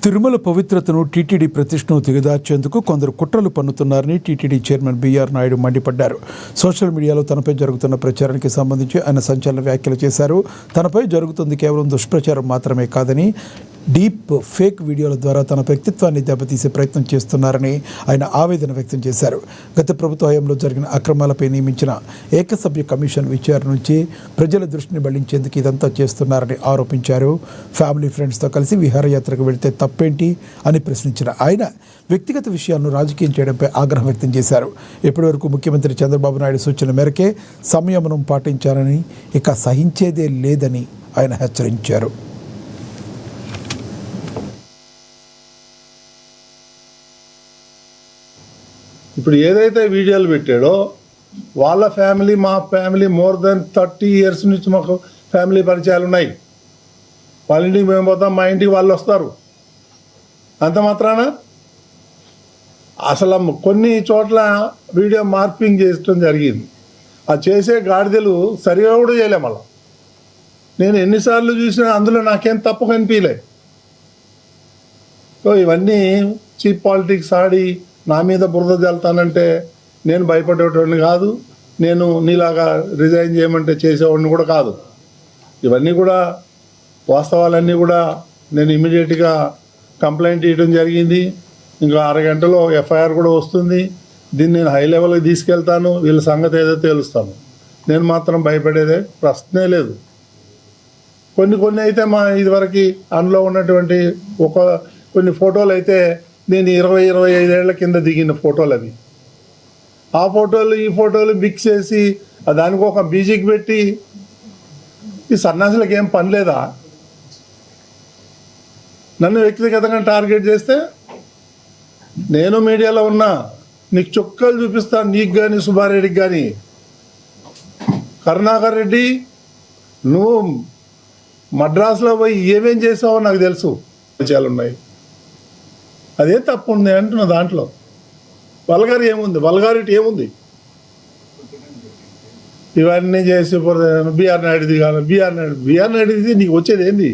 తిరుమల పవిత్రతను టీటీడీ ప్రతిష్టను దిగదార్చేందుకు కొందరు కుట్రలు పన్నుతున్నారని టీటీడీ చైర్మన్ బీఆర్ నాయుడు మండిపడ్డారు. సోషల్ మీడియాలో తనపై జరుగుతున్న ప్రచారానికి సంబంధించి ఆయన సంచలన వ్యాఖ్యలు చేశారు. తనపై జరుగుతుంది కేవలం దుష్ప్రచారం మాత్రమే కాదని డీప్ ఫేక్ వీడియోల ద్వారా తన వ్యక్తిత్వాన్ని దెబ్బతీసే ప్రయత్నం చేస్తున్నారని ఆయన ఆవేదన వ్యక్తం చేశారు. గత ప్రభుత్వ హయాంలో జరిగిన అక్రమాలపై నియమించిన ఏకసభ్య కమిషన్ విచారణ నుంచి ప్రజల దృష్టిని మళ్లించేందుకు ఇదంతా చేస్తున్నారని ఆరోపించారు. ఫ్యామిలీ ఫ్రెండ్స్తో కలిసి విహారయాత్రకు వెళితే తప్పేంటి అని ప్రశ్నించిన ఆయన వ్యక్తిగత విషయాలను రాజకీయం చేయడంపై ఆగ్రహం వ్యక్తం చేశారు. ఇప్పటివరకు ముఖ్యమంత్రి చంద్రబాబు నాయుడు సూచన మేరకే సంయమనం పాటించారని, ఇక సహించేదే లేదని ఆయన హెచ్చరించారు. ఇప్పుడు ఏదైతే వీడియోలు పెట్టాడో వాళ్ళ ఫ్యామిలీ మా ఫ్యామిలీ మోర్ దెన్ 30 years నుంచి మాకు ఫ్యామిలీ పరిచయాలు ఉన్నాయి. వాళ్ళ ఇంటికి మేము పోతాం, మా ఇంటికి వాళ్ళు వస్తారు. అంత మాత్రాన అసలు కొన్ని చోట్ల వీడియో మార్పింగ్ చేయడం జరిగింది. ఆ చేసే గాడిదలు సరిగా కూడా చేయలే. మళ్ళీ నేను ఎన్నిసార్లు చూసినా అందులో నాకేం తప్పు కనిపించలే. సో ఇవన్నీ చీప్ పాలిటిక్స్ ఆడి నా మీద బురద జల్తానంటే నేను భయపడేటోడిని కాదు. నేను నీలాగా రిజైన్ చేయమంటే చేసేవాడిని కూడా కాదు. ఇవన్నీ కూడా వాస్తవాలన్నీ కూడా నేను ఇమీడియట్గా కంప్లైంట్ ఇవ్వడం జరిగింది. ఇంకా అరగంటలో ఎఫ్ఐఆర్ కూడా వస్తుంది. దీన్ని నేను హై లెవెల్కి తీసుకెళ్తాను. వీళ్ళ సంగతి ఏదో తెలుస్తాను. నేను మాత్రం భయపడేదే ప్రశ్నే లేదు. కొన్ని అయితే మా ఇదివరకు అందులో ఉన్నటువంటి కొన్ని ఫోటోలు అయితే నేను 20-25 ఏళ్ల కింద దిగిన ఫోటోలు అవి. ఆ ఫోటోలు ఈ ఫోటోలు మిక్స్ చేసి దానికి ఒక మ్యూజిక్ పెట్టి ఈ సన్యాసులకు ఏం పని లేదా? నన్ను వ్యక్తిగతంగా టార్గెట్ చేస్తే నేను మీడియాలో ఉన్నా, నీకు చుక్కలు చూపిస్తాను. నీకు కానీ సుబ్బారెడ్డికి కానీ. కరుణాకర్ రెడ్డి నువ్వు మద్రాసులో పోయి ఏమేం చేసావో నాకు తెలుసు. విషయాలు ఉన్నాయి. అదే తప్పు ఉంది అంటున్న దాంట్లో. వల్గారి ఏముంది? వల్గారిటీ ఏముంది? ఇవన్నీ చేసి బీఆర్ నాయుడుది కాదు. బీఆర్ నాయుడుది నీకు వచ్చేది ఏంది?